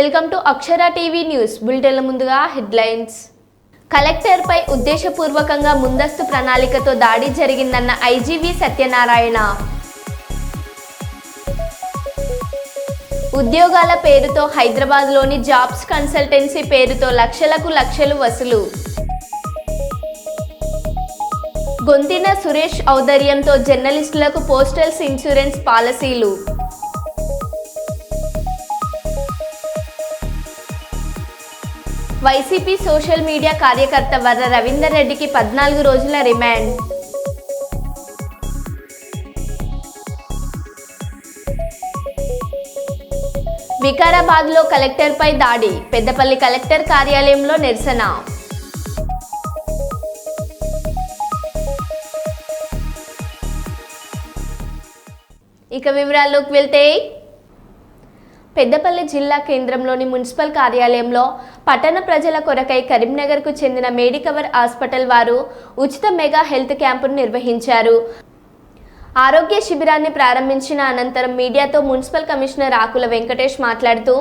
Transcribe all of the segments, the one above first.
Welcome to Akshara TV news బులెటిన్ల ముందుగా headlines. Collector పై ఉద్దేశపూర్వకంగా ముందస్తు ప్రణాళికతో దాడి జరిగిందన్న ఐజీవి సత్యనారాయణ. ఉద్యోగాల పేరుతో హైదరాబాద్లోని జాబ్స్ కన్సల్టెన్సీ పేరుతో లక్షలు వసూలు. గొంతిన సురేష్ ఔదర్యంతో జర్నలిస్టులకు పోస్టల్స్ ఇన్సూరెన్స్ పాలసీలు. వైసీపీ సోషల్ మీడియా కార్యకర్త వర్ర రవీందర్ రెడ్డికి 14 రోజుల రిమాండ్. వికారాబాద్లో కలెక్టర్పై దాడి, పెద్దపల్లి కలెక్టర్ కార్యాలయంలో నిరసన. ఇక వివరాల్లోకి వెళ్తే, పెద్దపల్లి జిల్లా కేంద్రంలోని మున్సిపల్ కార్యాలయంలో పట్టణ ప్రజల కొరకై కరీంనగర్కు చెందిన మెడికవర్ హాస్పిటల్ వారు ఉచిత మెగా హెల్త్ క్యాంపును నిర్వహించారు. ఆరోగ్య శిబిరాన్ని ప్రారంభించిన అనంతరం మీడియాతో మున్సిపల్ కమిషనర్ ఆకుల వెంకటేష్ మాట్లాడుతూ,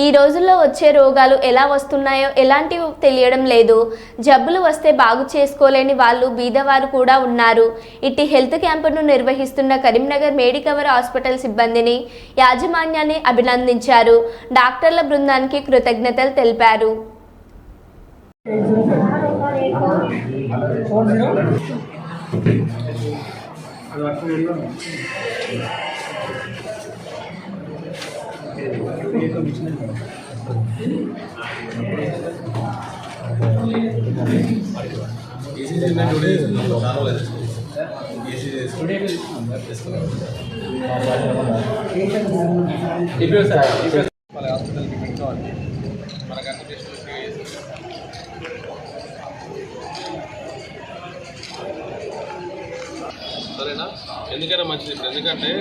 ఈ రోజుల్లో వచ్చే రోగాలు ఎలా వస్తున్నాయో ఎలాంటివి తెలియడం లేదు. జబ్బులు వస్తే బాగు చేసుకోలేని వాళ్ళు బీదవారు కూడా ఉన్నారు. ఇట్టి హెల్త్ క్యాంపును నిర్వహిస్తున్న కరీంనగర్ మెడికవర్ హాస్పిటల్ సిబ్బందిని, యాజమాన్యాన్ని అభినందించారు. డాక్టర్ల బృందానికి కృతజ్ఞతలు తెలిపారు. సరేనా? ఎందుకైనా మంచిది. ఇప్పుడు ఎందుకంటే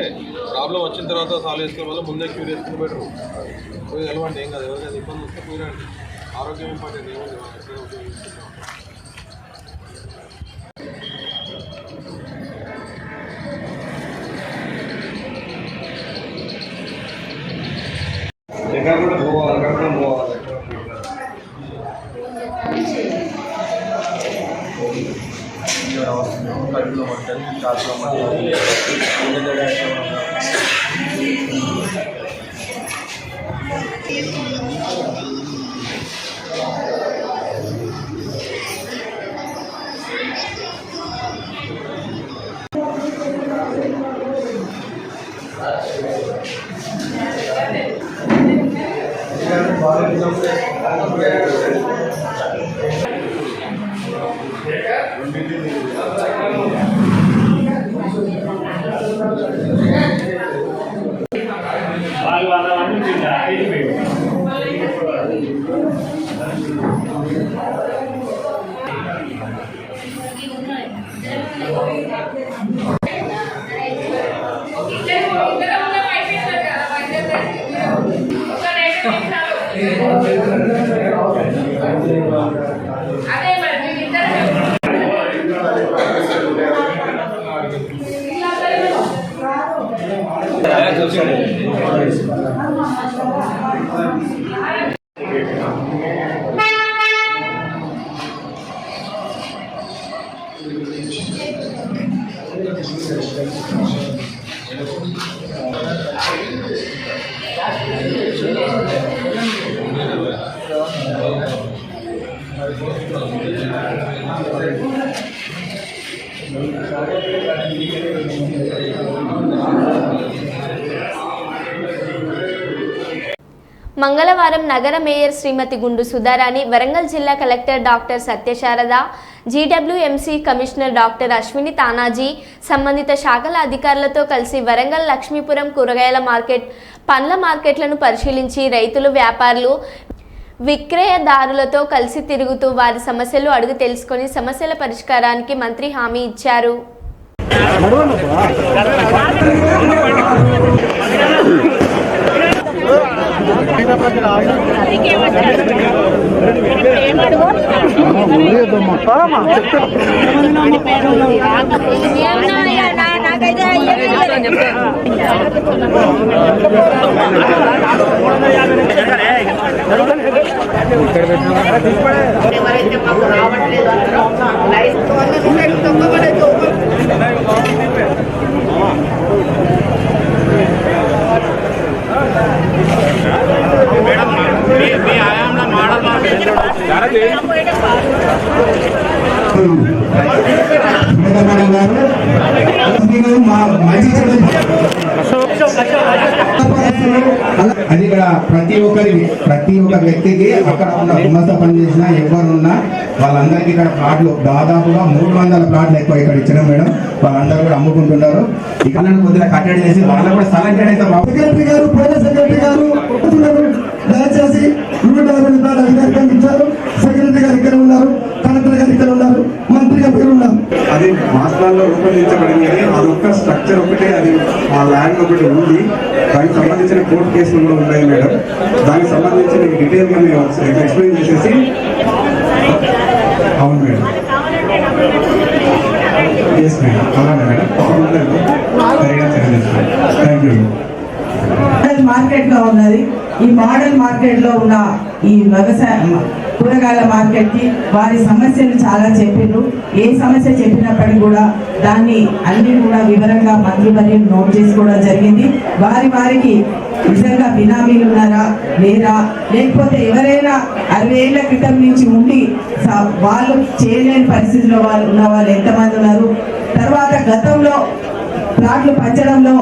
ప్రాబ్లం వచ్చిన తర్వాత సాల్వ్ చేసుకునే వల్ల ముందే క్యూర్ చేసుకుని బెటర్. పోయి వెళ్ళమండి, ఏం కాదు. ఎవరికైనా ఇబ్బంది వస్తే పోయిరండి. ఆరోగ్యం ఇంపార్టెంట్. ఏముంది ఉపయోగిస్తున్నాం. కడుపులో మంటలు, ఛాతీలో మంటలు, మంగళవారం నగర మేయర్ శ్రీమతి గుండు సుధారాణి, వరంగల్ జిల్లా collector doctor Satyasarada, GWMC commissioner doctor Ashwini Tanaji, సంబంధిత శాఖల అధికారులతో కలిసి వరంగల్ లక్ష్మీపురం కూరగాయల మార్కెట్, పండ్ల మార్కెట్లను పరిశీలించి రైతులు, వ్యాపారులు, విక్రయదారులతో కలిసి తిరుగుతూ వారి సమస్యలు అడుగు తెలుసుకొని సమస్యల పరిష్కారానికి మంత్రి హామీ ఇచ్చారు. అది ఇక్కడ ప్రతి ఒక్క వ్యక్తికి అక్కడ ఉన్న గుమస్త పనిచేసిన ఎవరున్నా వాళ్ళందరికీ ఇక్కడ ప్లాట్లు దాదాపుగా 300 ప్లాట్లు ఎక్కువ ఇక్కడ ఇచ్చారు మేడం. వాళ్ళందరూ కూడా అమ్ముకుంటున్నారు. ఇక్కడ కొద్దిగా కట్టడి చేసి వాళ్ళకు కూడా స్థలం కేటాయితే సెక్రటరీ గారు సెక్రటరీ గారు దయచేసి 150 ప్లాట్ అధికారికంగా ఇచ్చారు. సెక్రటరీ గారు ఇక్కడ ఉన్నారు, కలెక్టర్ గారు ఇక్కడ ఉన్నారు, మంత్రి గారు ఇక్కడ ఉన్నారు. అది మాస్టర్లో రూపొందించబడింది. అదొక్క స్ట్రక్చర్ ఒకటే, అది ఆ ల్యాండ్ ఒకటి ఉంది. దానికి సంబంధించిన కోర్టు కేసులు కూడా ఉన్నాయి మేడం. దానికి సంబంధించి మీకు డీటెయిల్గా మేము ఎక్స్ప్లెయిన్ చేసేసి. అవును మేడం, ఎస్ మేడం, అలానే మేడం. Thank you. మార్కెట్ గా ఉన్నది. ఈ మోడల్ మార్కెట్ లో ఉన్న ఈ వ్యవసాయ కూరగాయల మార్కెట్ కి వారి సమస్యలు చాలా చెప్పారు. ఏ సమస్య చెప్పినప్పటికీ కూడా దాన్ని అన్ని కూడా వివరంగా మంత్రివర్యం నోట్ చేసుకోవడం జరిగింది. వారికి నిజంగా బినామీలు ఉన్నారా లేరా, లేకపోతే ఎవరైనా 60 ఏళ్ల క్రితం నుంచి ఉండి వాళ్ళు చేయలేని పరిస్థితిలో వాళ్ళు ఉన్న వాళ్ళు ఎంతమంది ఉన్నారు, తర్వాత గతంలో ప్లాట్లు పంచడంలో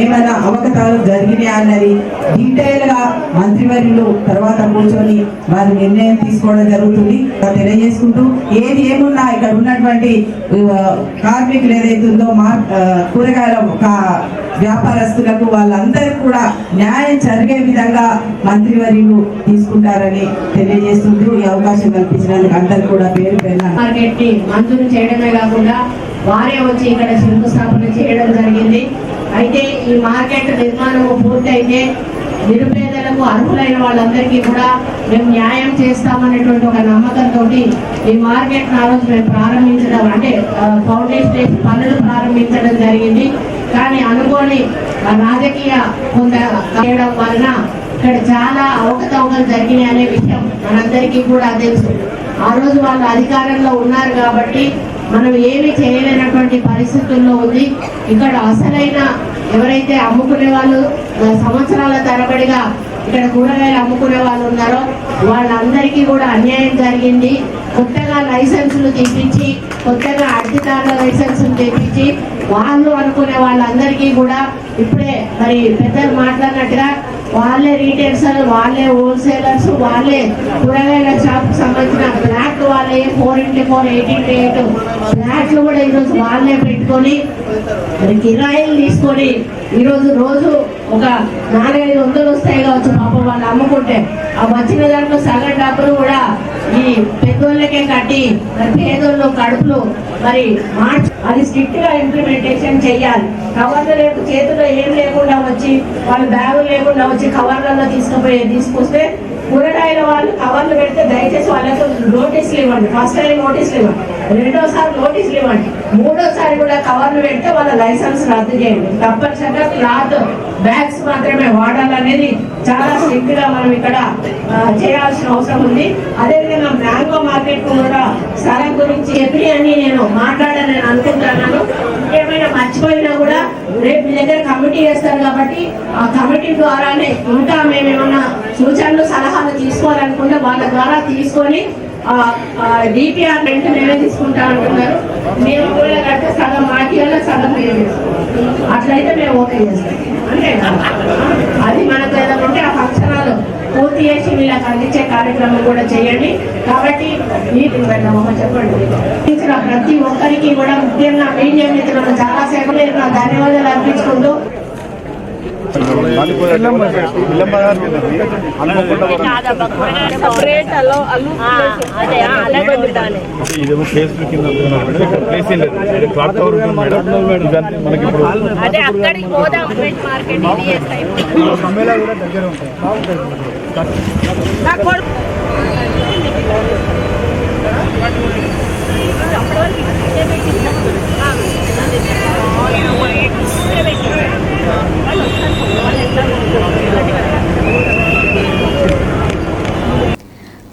ఏమైనా అవకతవకలు జరిగినాయా అన్నది డీటెయిల్ గా మంత్రివర్యులు తర్వాత కూర్చొని వారి నిర్ణయం తీసుకోవడం జరుగుతుంది. తెలియజేసుకుంటూ ఏది ఏమున్నా ఇక్కడ ఉన్నటువంటి కార్మికులు ఏదైతే ఉందో కూరగాయల వ్యాపారస్తులకు వాళ్ళందరికీ కూడా న్యాయం జరిగే విధంగా మంత్రివర్యులు తీసుకుంటారని తెలియజేస్తుంటూ ఈ అవకాశం కల్పించినందుకు అందరికీ కూడా పేరు పేరున మార్కెట్ ని మంజూరు చేయడమే కాకుండా వారే వచ్చి ఇక్కడ శంకుస్థాపన చేయడం జరిగింది. అయితే ఈ మార్కెట్ నిర్మాణం పూర్తయితే నిరుపేదలకు అర్హులైన వాళ్ళందరికీ కూడా మేము న్యాయం చేస్తామనేటువంటి ఒక నమ్మకంతో ఈ మార్కెట్ ఆ రోజు మేము ప్రారంభించడం, అంటే ఫౌండేషన్ పనులు ప్రారంభించడం జరిగింది. కానీ అనుకోని రాజకీయ కొంత చేయడం వలన ఇక్కడ చాలా అవకతవకలు జరిగినాయి అనే విషయం మనందరికీ కూడా తెలుసు. ఆ రోజు వాళ్ళు అధికారంలో ఉన్నారు కాబట్టి మనం ఏమి చేయలేనటువంటి పరిస్థితుల్లో ఉంది. ఇక్కడ అసలైన ఎవరైతే అమ్ముకునే వాళ్ళు సంవత్సరాల తరబడిగా ఇక్కడ కూరగాయలు అమ్ముకునే వాళ్ళు ఉన్నారో వాళ్ళందరికీ కూడా అన్యాయం జరిగింది. కొత్తగా లైసెన్సులు తెప్పించి, కొత్తగా అద్దెదారుల లైసెన్సులు తెప్పించి వాళ్ళు అనుకునే వాళ్ళందరికీ కూడా ఇప్పుడే మరి పెద్దలు మాట్లాడినట్టుగా వాళ్ళే రీటైల్స్, వాళ్ళే హోల్సేలర్స్, వాళ్ళే కూరగాయల షాప్ సంబంధించిన ఫ్లాట్ వాళ్ళే 4x4 8x8 ఫ్లాట్లు కూడా ఈరోజు వాళ్ళే పెట్టుకొని కిరాయిలు తీసుకొని ఈరోజు రోజు ఒక 400-500 వస్తాయి కావచ్చు పాపం వాళ్ళు అమ్ముకుంటే. ఆ వచ్చిన దాంట్లో సగం డబ్బులు కూడా ఈ పెద్దోళ్ళకే కట్టి మరి పేదోళ్ళు కడుపులు మరి మార్చి అది స్ట్రిక్ట్ గా ఇంప్లిమెంటేషన్ చేయాలి. కవర్లు లేకు చేతిలో ఏం లేకుండా వచ్చి వాళ్ళు బ్యాగులు లేకుండా వచ్చి కవర్లలో తీసుకొస్తే కూరగాయల వాళ్ళు కవర్లు పెడితే దయచేసి వాళ్ళకు నోటీసులు ఇవ్వండి. ఫస్ట్ టైం నోటీసులు ఇవ్వండి, రెండోసారి నోటీసులు ఇవ్వండి, మూడోసారి కూడా కవర్లు పెడితే వాళ్ళ లైసెన్స్ రద్దు చేయండి. తప్పనిసరిగా క్లాత్ బ్యాగ్స్ మాత్రమే వాడాలనేది చాలా స్ట్రిక్ట్ గా మనం ఇక్కడ చేయాల్సిన అవసరం ఉంది. అదేవిధంగా మ్యాంగో మార్కెట్ కూడా స్థలం గురించి చెప్పి అని నేను మాట్లాడాలని అనుకుంటున్నాను. ఏమైనా మర్చిపోయినా కూడా రేపు మీ దగ్గర కమిటీ వేస్తారు కాబట్టి ఆ కమిటీ ద్వారానే ఇంకా మేమేమన్నా సూచనలు సలహాలు తీసుకోవాలనుకుంటే వాళ్ళ ద్వారా తీసుకొని డిపిఆర్ రెంట్ మేమే తీసుకుంటా అంటున్నారు. మేము కూడా కట్టే సగం మాటిలో సగం మేము అట్లయితే మేము ఓకే చేస్తాం. అంటే అది మనకు ఏదంటే ఆ ఫంక్షనాలు పూర్తి చేసి వీళ్ళకి అందించే కార్యక్రమం కూడా చేయండి. కాబట్టి మీటింగ్ పెట్టామమ్మ చెప్పండి. ప్రతి ఒక్కరికి కూడా ముఖ్యంగా మీడియా మిత్రులు చాలాసేపు ధన్యవాదాలు అర్పించుకుంటూ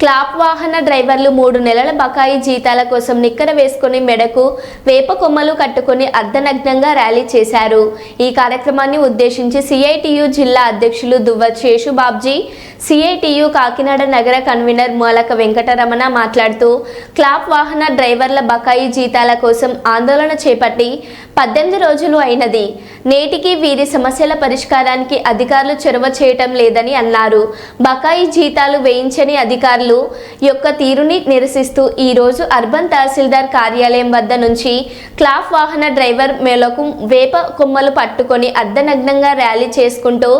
క్లాప్ వాహన డ్రైవర్లు 3 నెలల బకాయి జీతాల కోసం నిక్కర వేసుకుని మెడకు వేప కొమ్మలు కట్టుకుని అర్ధనగ్నంగా ర్యాలీ చేశారు. ఈ కార్యక్రమాన్ని ఉద్దేశించి సిఐటియు జిల్లా అధ్యక్షులు దువ్వ శేషుబాబ్జీ, సిఐటియు కాకినాడ నగర కన్వీనర్ మూలక వెంకటరమణ మాట్లాడుతూ క్లాప్ వాహన డ్రైవర్ల బకాయి జీతాల కోసం ఆందోళన చేపట్టి 18 రోజులు అయినది. నేటికి వీరి సమస్యల పరిష్కారానికి అధికారులు చొరవ చేయటం లేదని అన్నారు. బకాయి జీతాలు వేయించని అధికారులు యొక్క తీరుని నిరసిస్తూ ఈ రోజు అర్బన్ తహసీల్దార్ కార్యాలయం వద్ద నుంచి క్లాప్ వాహన డ్రైవర్ మేలకు వేప కొమ్మలు పట్టుకొని అర్ధనగ్నంగా ర్యాలీ చేసుకుంటూ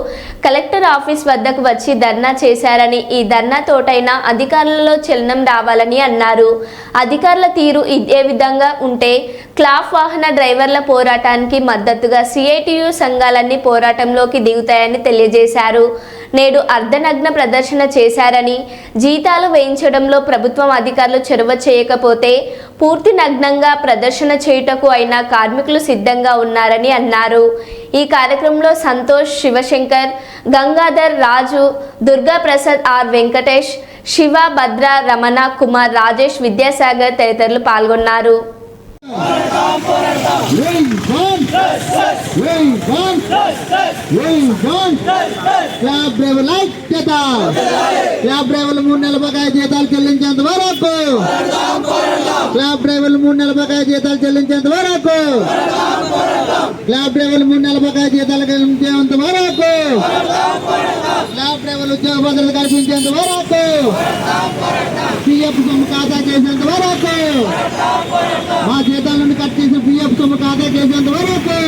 కలెక్టర్ ఆఫీస్ వద్దకు వచ్చి ధర్నా చేశారని, ఈ ధర్నా తోటైనా అధికారులలో చలనం రావాలని అన్నారు. అధికారుల తీరు ఇదే విధంగా ఉంటే క్లాప్ వాహన డ్రైవర్ల పోరాటానికి మద్దతుగా సిఐటియు సంఘాలన్నీ పోరాటంలోకి దిగుతాయని తెలియజేశారు. నేడు అర్ధనగ్న ప్రదర్శన చేశారని, జీతాలు వేయించడంలో ప్రభుత్వం అధికారులు చొరవ చేయకపోతే పూర్తి నగ్నంగా ప్రదర్శన చేయుటకు అయినా కార్మికులు సిద్ధంగా ఉన్నారని అన్నారు. ఈ కార్యక్రమంలో సంతోష్, శివశంకర్, గంగాధర్, రాజు, దుర్గా ప్రసాద్, ఆర్ వెంకటేష్, శివ, భద్ర, రమణ, కుమార్, రాజేష్, విద్యాసాగర్ తదితరులు పాల్గొన్నారు. క్లాబ్ డ్రైవర్ల ఐక్యత. క్లాబ్ డ్రైవర్లు 3 నెలల బకాయి జీతాలు చెల్లించేంత వరకు, క్లాబ్ డ్రైవర్లు 3 నెలల బకాయి జీతాలు చెల్లించేంత వరకు, క్లాబ్ డ్రైవర్లు 3 నెలల బకాయి జీతాలు చెల్లించేంత వరకు, క్లాబ్ డ్రైవర్లు ఉద్యోగ భద్రత కల్పించేంత వరకు, పిఎఫ్ సొమ్ము ఖాతా చేసేంత వరకు, మా జీతాల నుండి కట్ చేసిన పిఎఫ్ సొమ్ము ఖాతా చేసేంత వరకు.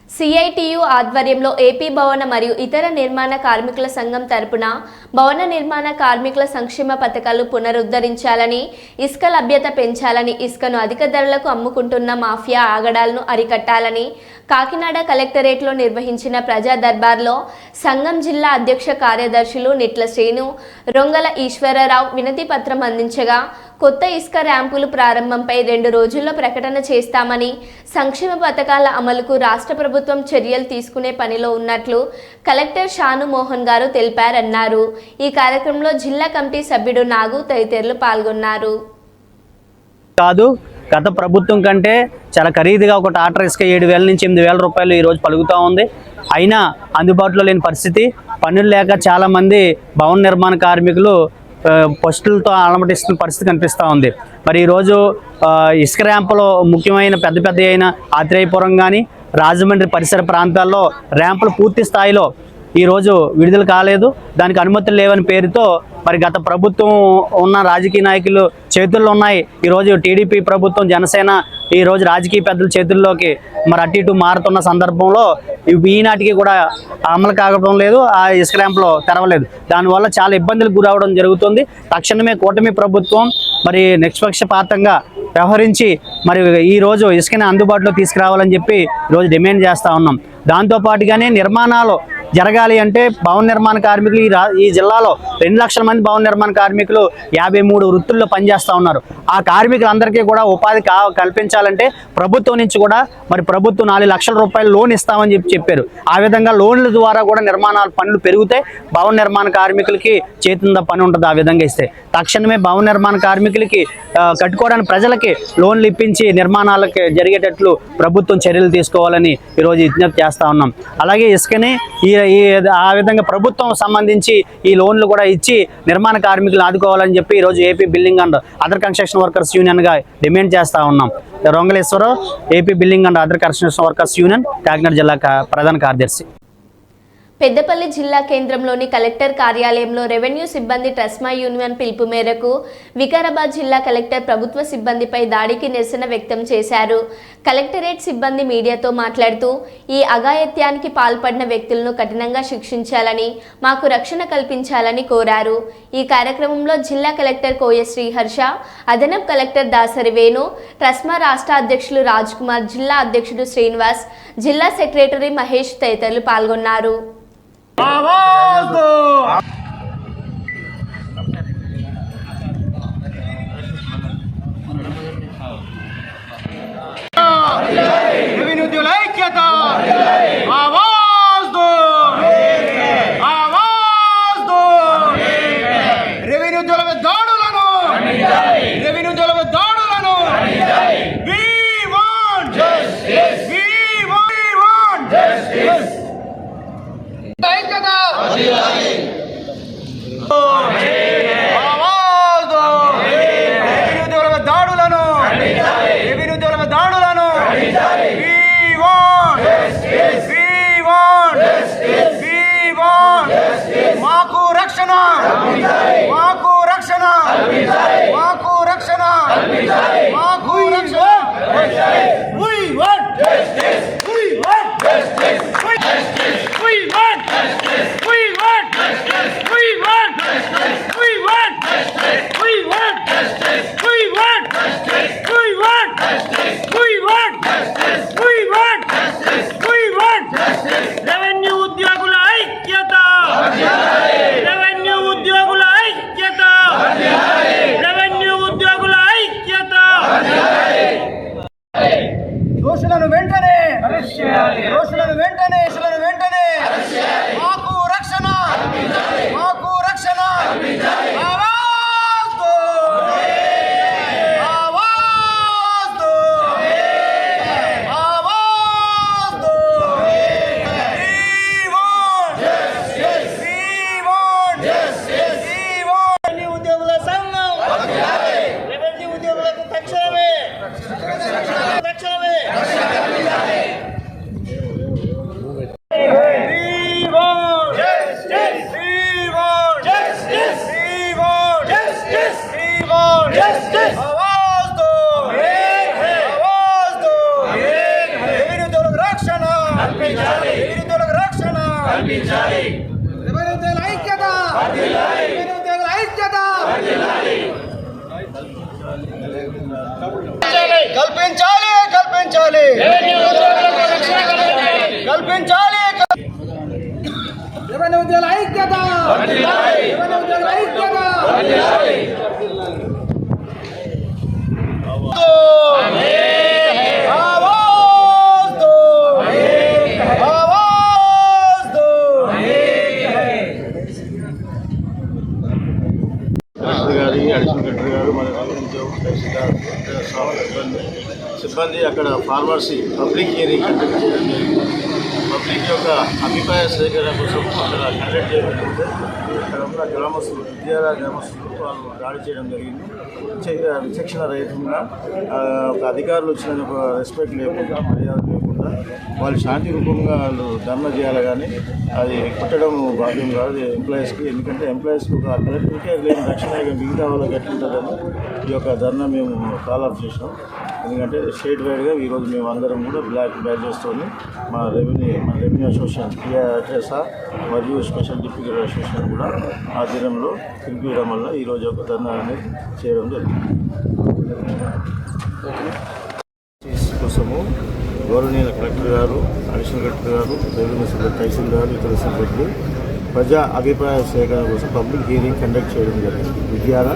సిఐటియు ఆధ్వర్యంలో ఏపీ భవన మరియు ఇతర నిర్మాణ కార్మికుల సంఘం తరపున భవన నిర్మాణ కార్మికుల సంక్షేమ పథకాలు పునరుద్ధరించాలని, ఇసుక లభ్యత పెంచాలని, ఇసుకను అధిక ధరలకు అమ్ముకుంటున్న మాఫియా ఆగడాలను అరికట్టాలని కాకినాడ కలెక్టరేట్లో నిర్వహించిన ప్రజా దర్బార్లో సంఘం జిల్లా అధ్యక్ష కార్యదర్శులు నిట్ల శ్రీను, రొంగల ఈశ్వరరావు వినతి పత్రం అందించగా, కొత్త ఇసుక ర్యాంపులు ప్రారంభంపై 2 రోజుల్లో ప్రకటన చేస్తామని, సంక్షేమ పథకాల అమలుకు రాష్ట్ర ప్రభుత్వం చర్యలు తీసుకునే పనిలో ఉన్నట్లు కలెక్టర్ షాను మోహన్ గారు తెలిపారన్నారు. ఈ కార్యక్రమంలో జిల్లా కమిటీ సభ్యుడు నాగు తదితరులు పాల్గొన్నారు. కాదు, గత ప్రభుత్వం కంటే చాలా ఖరీదుగా ఒక టాటర్ ఇసుక 7,000 నుంచి 8,000 రూపాయలు ఈరోజు పలుకుతూ ఉంది. అయినా అందుబాటులో లేని పరిస్థితి, పనులు లేక చాలామంది భవన నిర్మాణ కార్మికులు పోస్టులతో అలమటిస్తున్న పరిస్థితి కనిపిస్తూ ఉంది. మరి ఈరోజు ఇసుక ర్యాంపులో ముఖ్యమైన పెద్ద అయిన ఆత్రేయపురం కానీ రాజమండ్రి పరిసర ప్రాంతాల్లో ర్యాంపులు పూర్తి స్థాయిలో ఈరోజు విడుదల కాలేదు. దానికి అనుమతులు లేవని పేరుతో మరి గత ప్రభుత్వం ఉన్న రాజకీయ నాయకులు చేతుల్లో ఉన్నాయి. ఈరోజు టీడీపీ ప్రభుత్వం, జనసేన ఈరోజు రాజకీయ పెద్దల చేతుల్లోకి మరి అటు ఇటు మారుతున్న సందర్భంలో ఈనాటికి కూడా అమలు కావడం లేదు, ఆ ఇసుక ర్యాంపులో తెరవలేదు. దానివల్ల చాలా ఇబ్బందులకు గురవడం జరుగుతుంది. తక్షణమే కూటమి ప్రభుత్వం మరి నిష్పక్షపాతంగా వ్యవహరించి మరి ఈరోజు ఇసుకని అందుబాటులో తీసుకురావాలని చెప్పి ఈరోజు డిమాండ్ చేస్తూ ఉన్నాం. దాంతోపాటుగానే నిర్మాణాలు జరగాలి అంటే భవన నిర్మాణ కార్మికులు ఈ జిల్లాలో 2 లక్షల మంది భవన నిర్మాణ కార్మికులు 53 వృత్తుల్లో పనిచేస్తూ ఉన్నారు. ఆ కార్మికులందరికీ కూడా ఉపాధి కల్పించాలంటే ప్రభుత్వం నుంచి కూడా మరి ప్రభుత్వం 4 లక్షల రూపాయలు లోన్ ఇస్తామని చెప్పారు. ఆ విధంగా లోన్ల ద్వారా కూడా నిర్మాణాల పనులు పెరుగుతాయి. భవన నిర్మాణ కార్మికులకి చేతింద పని ఉంటుంది. ఆ విధంగా ఇస్తే తక్షణమే భవన నిర్మాణ కార్మికులకి కట్టుకోవడానికి ప్రజలకి లోన్లు ఇప్పించి నిర్మాణాలకి జరిగేటట్లు ప్రభుత్వం చర్యలు తీసుకోవాలని ఈరోజు విజ్ఞప్తి చేస్తూ ఉన్నాం. అలాగే ఇసుకని ఆ విధంగా ప్రభుత్వం సంబంధించి ఈ లోన్లు కూడా ఇచ్చి నిర్మాణ కార్మికులను ఆదుకోవాలని చెప్పి ఈరోజు AP building and other construction workers యూనియన్గా డిమాండ్ చేస్తూ ఉన్నాం. Rongaleswararao, AP building and other construction workers union, Kakinada జిల్లా ప్రధాన కార్యదర్శి. పెద్దపల్లి జిల్లా కేంద్రంలోని కలెక్టర్ కార్యాలయంలో రెవెన్యూ సిబ్బంది ట్రస్మా యూనియన్ పిలుపు మేరకు వికారాబాద్ జిల్లా కలెక్టర్ ప్రభుత్వ సిబ్బందిపై దాడికి నిరసన వ్యక్తం చేశారు. కలెక్టరేట్ సిబ్బంది మీడియాతో మాట్లాడుతూ ఈ అఘాయిత్యానికి పాల్పడిన వ్యక్తులను కఠినంగా శిక్షించాలని, మాకు రక్షణ కల్పించాలని కోరారు. ఈ కార్యక్రమంలో జిల్లా కలెక్టర్ కోయ శ్రీహర్ష, అదనపు కలెక్టర్ దాసరి వేణు, ట్రస్మా రాష్ట్ర అధ్యక్షులు రాజ్ కుమార్, జిల్లా అధ్యక్షుడు శ్రీనివాస్, జిల్లా సెక్రటరీ మహేష్ తదితరులు పాల్గొన్నారు. మాకు రక్షణ మాకు రక్షణ మాకు రక్షణ We want justice. We want justice. We want justice. We want justice. We want justice. We want justice. We want justice. We want justice. We want justice. We want justice. We want justice. We want justice. Revenue ఉద్యోగుల ఐక్యత revenue ఉద్యోగుల ఐక్యత revenue ఉద్యోగుల ఐక్యత దోషులను వెంటనే దోషులను వెంటనే మాకు రక్షణ మాకు రక్షణ ఆవాజ్ దో ఆవాజ్ దో ఆవాజ్ దో రెవెన్యూ ఉద్యోగుల సంఘం రెవెన్యూ ఉద్యోగులకు తక్షణమే కల్పించాలి కల్పించాలి కల్పించాలి రెవెన్యూ ఉద్యోగుల ఐక్యత రెవెన్యూ ఉద్యోగుల ఐక్యత ఆవాజ్ దో ఆవాజ్ దో కలెక్టర్ గారి అడిషనల్ కలెక్టర్ గారు మరి సిబ్బంది అక్కడ ఫార్మసీ పబ్లిక్ హియరింగ్ కండక్ట్ చేయడం జరిగింది. పబ్లిక్ యొక్క అభిప్రాయ సేకరణ కోసం అక్కడ కండక్ట్ చేయడం జరిగింది. అక్కడ ఉన్న గ్రామస్తులు గ్రామస్తులు వాళ్ళు దాడి చేయడం జరిగింది. విచక్షణ రహితంగా ఒక అధికారులు వచ్చిన ఒక రెస్పెక్ట్ లేకుండా మర్యాద లేకుండా వాళ్ళు శాంతి రూపంగా వాళ్ళు ధర్నా చేయాలి, కానీ అది కొట్టడం భాగ్యం కాదు ఎంప్లాయీస్కి. ఎందుకంటే ఎంప్లాయీస్కి ఒక కలెక్టర్కే లేని రక్షణ మిగతా వాళ్ళకి ఎట్లుంటుందని ఈ యొక్క ధర్నా మేము కాల్ ఆఫ్ చేసాం. ఎందుకంటే స్టేట్ వైడ్గా ఈరోజు మేము అందరం కూడా బ్లాక్ బ్యాడ్జెస్తో మా రెవెన్యూ అసోసియేషన్ టీఆర్ఎస్ఆ మరియు స్పెషల్ డిప్యూటీ అసోసియేషన్ కూడా ఆధ్వర్యంలో పిలిపించడం వల్ల ఈరోజు ఒక ధర్నా అనేది చేయడం జరిగింది. కోసము గౌరవనీయ కలెక్టర్ గారు, అడిషనల్ కలెక్టర్ గారు, రెవెన్యూ సిబ్బంది, తహసీల్దారు, ఇతర సిబ్బంది ప్రజా అభిప్రాయ సేకరణ కోసం పబ్లిక్ హియరింగ్ కండక్ట్ చేయడం జరిగింది. విద్యాల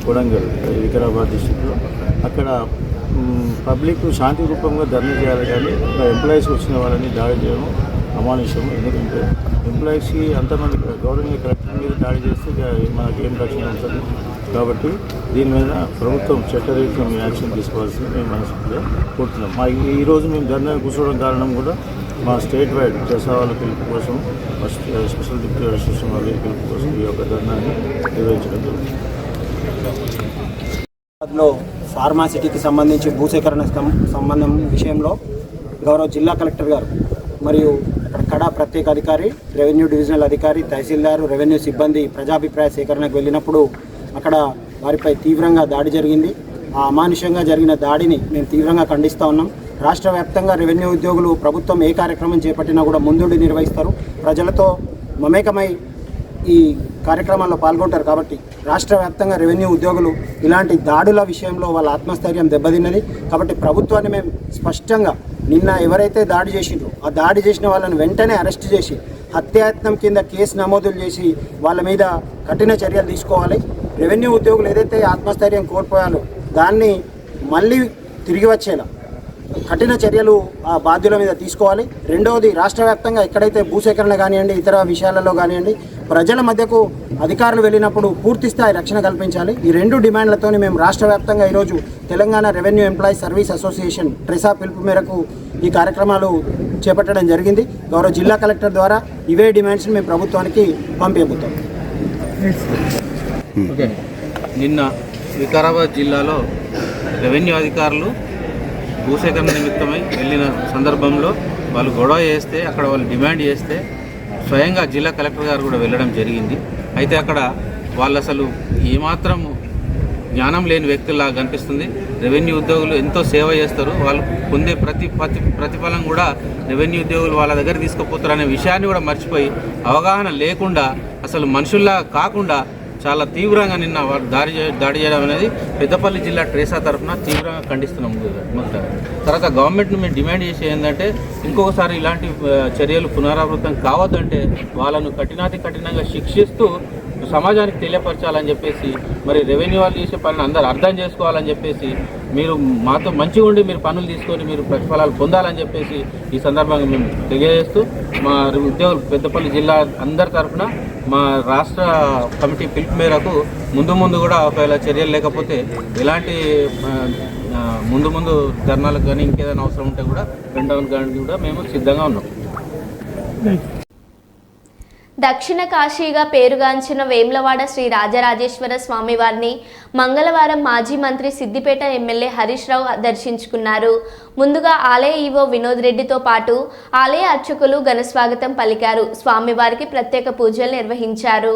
కొడంగల్ వికారాబాద్ డిస్టిక్లో అక్కడ పబ్లిక్ శాంతి రూపంగా ధర్నా చేయాలి, కానీ ఎంప్లాయీస్ వచ్చిన వాళ్ళని దాడి చేయడం అమానుషం. ఎందుకంటే ఎంప్లాయీస్కి అంతమంది గౌరవనీయ కలెక్టర్ మీద దాడి చేస్తే మనకి ఏం రక్షణ ఉంటుంది. కాబట్టి దీని మీద ప్రభుత్వం చట్టరీత్యం యాక్షన్ తీసుకోవాల్సింది మేము మనస్ఫూర్తిగా కోరుతున్నాం. ఈరోజు మేము ధర్నా కూర్చోవడం కారణం కూడా మా స్టేట్ వైడ్ చేసే వాళ్ళ పిలుపు కోసం, స్పెషల్ డిప్యూటీ అసోసియేషన్ వాళ్ళ పిలుపు కోసం ఈ యొక్క ధర్నాన్ని నిర్వహించడం జరుగుతుంది. ఫార్మాసిటీకి సంబంధించి భూసేకరణ సంబంధం విషయంలో గౌరవ జిల్లా కలెక్టర్ గారు మరియు అక్కడ కడా ప్రత్యేక అధికారి, రెవెన్యూ డివిజనల్ అధికారి, తహసీల్దారు, రెవెన్యూ సిబ్బంది ప్రజాభిప్రాయ సేకరణకు వెళ్ళినప్పుడు అక్కడ వారిపై తీవ్రంగా దాడి జరిగింది. ఆ అమానుషంగా జరిగిన దాడిని మేము తీవ్రంగా ఖండిస్తూ ఉన్నాం. రాష్ట్ర వ్యాప్తంగా రెవెన్యూ ఉద్యోగులు ప్రభుత్వం ఏ కార్యక్రమం చేపట్టినా కూడా ముందుండి నిర్వహిస్తారు, ప్రజలతో మమేకమై ఈ కార్యక్రమాల్లో పాల్గొంటారు. కాబట్టి రాష్ట్ర వ్యాప్తంగా రెవెన్యూ ఉద్యోగులు ఇలాంటి దాడుల విషయంలో వాళ్ళ ఆత్మస్థైర్యం దెబ్బతిన్నది. కాబట్టి ప్రభుత్వాన్ని మేము స్పష్టంగా నిన్న ఎవరైతే దాడి చేసిండ్రో ఆ దాడి చేసిన వాళ్ళని వెంటనే అరెస్ట్ చేసి హత్యాయత్నం కింద కేసు నమోదులు చేసి వాళ్ళ మీద కఠిన చర్యలు తీసుకోవాలి. రెవెన్యూ ఉద్యోగులు ఏదైతే ఆత్మస్థైర్యం కోల్పోయాలో దాన్ని మళ్ళీ తిరిగి వచ్చేలా కఠిన చర్యలు ఆ బాధ్యుల మీద తీసుకోవాలి. రెండవది, రాష్ట్ర వ్యాప్తంగా ఎక్కడైతే భూసేకరణ కానివ్వండి, ఇతర విషయాలలో కానివ్వండి, ప్రజల మధ్యకు అధికారులు వెళ్ళినప్పుడు పూర్తి స్థాయి రక్షణ కల్పించాలి. ఈ రెండు డిమాండ్లతో మేము రాష్ట్ర వ్యాప్తంగా ఈరోజు Telangana revenue employees service association TRESA పిలుపు మేరకు ఈ కార్యక్రమాలు చేపట్టడం జరిగింది. గౌరవ జిల్లా కలెక్టర్ ద్వారా ఇవే డిమాండ్స్ని మేము ప్రభుత్వానికి పంపించబోతాం. నిన్న వికారాబాద్ జిల్లాలో రెవెన్యూ అధికారులు భూసేకరణ నిమిత్తమై వెళ్ళిన సందర్భంలో వాళ్ళు గొడవ చేస్తే, అక్కడ వాళ్ళు డిమాండ్ చేస్తే స్వయంగా జిల్లా కలెక్టర్ గారు కూడా వెళ్ళడం జరిగింది. అయితే అక్కడ వాళ్ళు అసలు ఏమాత్రం జ్ఞానం లేని వ్యక్తుల్లా కనిపిస్తుంది. రెవెన్యూ ఉద్యోగులు ఎంతో సేవ చేస్తారు, వాళ్ళు పొందే ప్రతిఫలం కూడా రెవెన్యూ ఉద్యోగులు వాళ్ళ దగ్గర తీసుకుపోతారు అనే విషయాన్ని కూడా మర్చిపోయి అవగాహన లేకుండా అసలు మనుషుల్లా కాకుండా చాలా తీవ్రంగా నిన్న దాడి చేయడం అనేది పెద్దపల్లి జిల్లా ట్రేసా తరఫున తీవ్రంగా ఖండిస్తున్నాం. తర్వాత గవర్నమెంట్ను మేము డిమాండ్ చేసే ఏంటంటే ఇంకొకసారి ఇలాంటి చర్యలు పునరావృతం కావద్దంటే వాళ్ళను కఠినంగా శిక్షిస్తూ సమాజానికి తెలియపరచాలని చెప్పేసి, మరి రెవెన్యూ వాళ్ళు చేసే పనులు అందరూ అర్థం చేసుకోవాలని చెప్పేసి, మీరు మాతో మంచిగా ఉండి మీరు పనులు తీసుకొని మీరు ప్రతిఫలాలు పొందాలని చెప్పేసి ఈ సందర్భంగా మేము తెలియజేస్తూ మా ఉద్యోగులు పెద్దపల్లి జిల్లా అందరి తరఫున మా రాష్ట్ర కమిటీ పిలుపు మేరకు ముందు కూడా ఒకవేళ చర్యలు లేకపోతే ఎలాంటి ముందు ధర్నాలకు కానీ ఇంకేదైనా అవసరం ఉంటే కూడా రెండవ కానీ కూడా మేము సిద్ధంగా ఉన్నాం. దక్షిణ కాశీగా పేరుగాంచిన వేములవాడ శ్రీ రాజరాజేశ్వర స్వామివారిని మంగళవారం మాజీ మంత్రి సిద్దిపేట ఎమ్మెల్యే హరీష్ రావు దర్శించుకున్నారు. ముందుగా ఆలయ ఈవో వినోద్ రెడ్డితో పాటు ఆలయ అర్చకులు ఘనస్వాగతం పలికారు. స్వామివారికి ప్రత్యేక పూజలు నిర్వహించారు.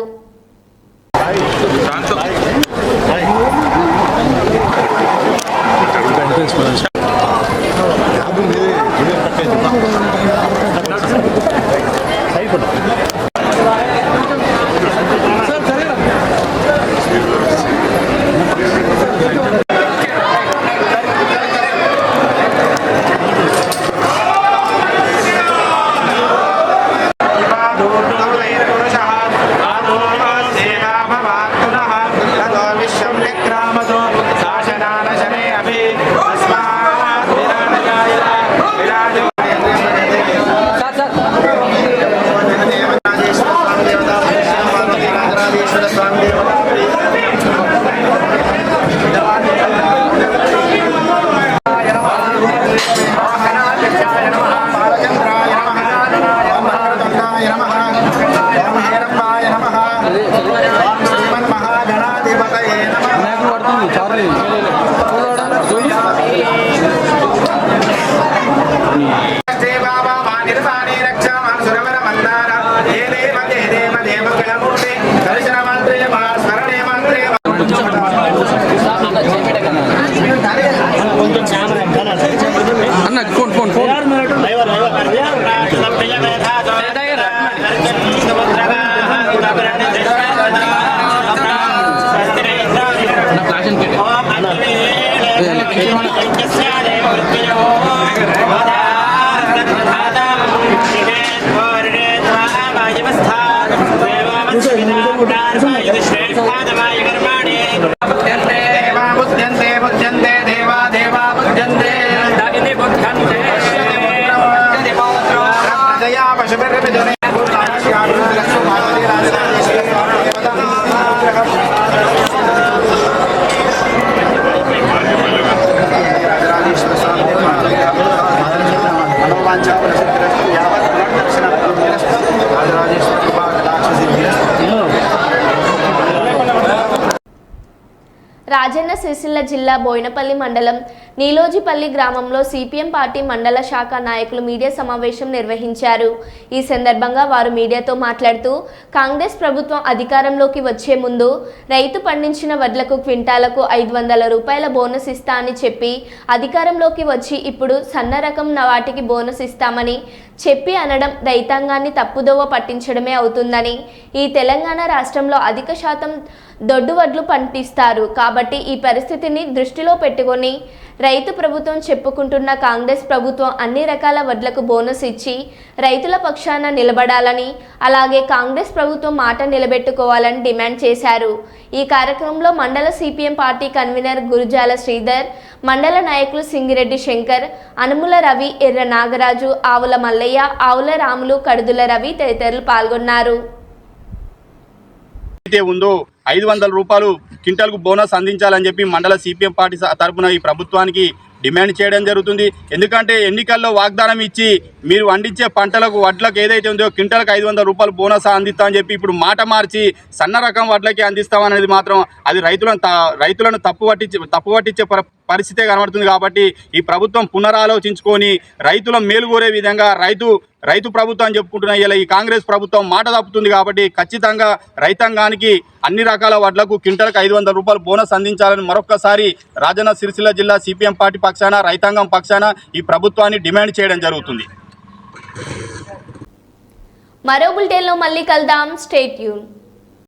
రాజన్న సిరిసిల్ల జిల్లా బోయినపల్లి మండలం నీలోజిపల్లి గ్రామంలో సిపిఎం పార్టీ మండల శాఖ నాయకులు మీడియా సమావేశం నిర్వహించారు. ఈ సందర్భంగా వారు మీడియాతో మాట్లాడుతూ కాంగ్రెస్ ప్రభుత్వం అధికారంలోకి వచ్చే ముందు రైతు పండించిన వడ్లకు క్వింటాలకు 500 రూపాయల బోనస్ ఇస్తా అని చెప్పి అధికారంలోకి వచ్చి ఇప్పుడు సన్న రకం వాటికి బోనస్ ఇస్తామని చెప్పి అనడం రైతాంగాన్ని తప్పుదోవ పట్టించడమే అవుతుందని, ఈ తెలంగాణ రాష్ట్రంలో అధిక శాతం దొడ్డు వడ్లు పండిస్తారు కాబట్టి ఈ పరిస్థితిని దృష్టిలో పెట్టుకొని రైతు ప్రభుత్వం చెప్పుకుంటున్న కాంగ్రెస్ ప్రభుత్వం అన్ని రకాల వడ్లకు బోనస్ ఇచ్చి రైతుల పక్షాన నిలబడాలని, అలాగే కాంగ్రెస్ ప్రభుత్వం మాట నిలబెట్టుకోవాలని డిమాండ్ చేశారు. ఈ కార్యక్రమంలో మండల CPM party convener Gurujala Sridhar, మండల నాయకులు సింగిరెడ్డి శంకర్, అనుముల రవి, ఎర్ర నాగరాజు, ఆవుల మల్లయ్య, ఆవుల రాములు, కడుదుల రవి తదితరులు పాల్గొన్నారు. ఉందో 500 రూపాయలు క్వింటాల్కు బోనస్ అందించాలని చెప్పి మండల సిపిఎం పార్టీ తరఫున ఈ ప్రభుత్వానికి డిమాండ్ చేయడం జరుగుతుంది. ఎందుకంటే ఎన్నికల్లో వాగ్దానం ఇచ్చి మీరు పండించే పంటలకు వడ్లకు ఏదైతే ఉందో క్వింటాల్కి 500 రూపాయలు బోనస్ అందిస్తామని చెప్పి ఇప్పుడు మాట మార్చి సన్న రకం వడ్లకి అందిస్తామనేది మాత్రం అది రైతులను తప్పు పట్టించే పరిస్థితే కనబడుతుంది. కాబట్టి ఈ ప్రభుత్వం పునరాలోచించుకొని రైతుల మేలు కోరే విధంగా రైతు ప్రభుత్వం అని చెప్పుకుంటున్న ఇలా ఈ కాంగ్రెస్ ప్రభుత్వం మాట తప్పుతుంది. కాబట్టి ఖచ్చితంగా రైతాంగానికి అన్ని రకాల వడ్లకు క్వింటాలకు 500 రూపాయలు బోనస్ అందించాలని మరొక్కసారి రాజన్న సిరిసిల్ల జిల్లా సిపిఎం పార్టీ పక్షాన రైతాంగం పక్షాన ఈ ప్రభుత్వాన్ని డిమాండ్ చేయడం జరుగుతుంది. మరో బులెటిన్లో మళ్ళీ కలుద్దాం. Stay tune.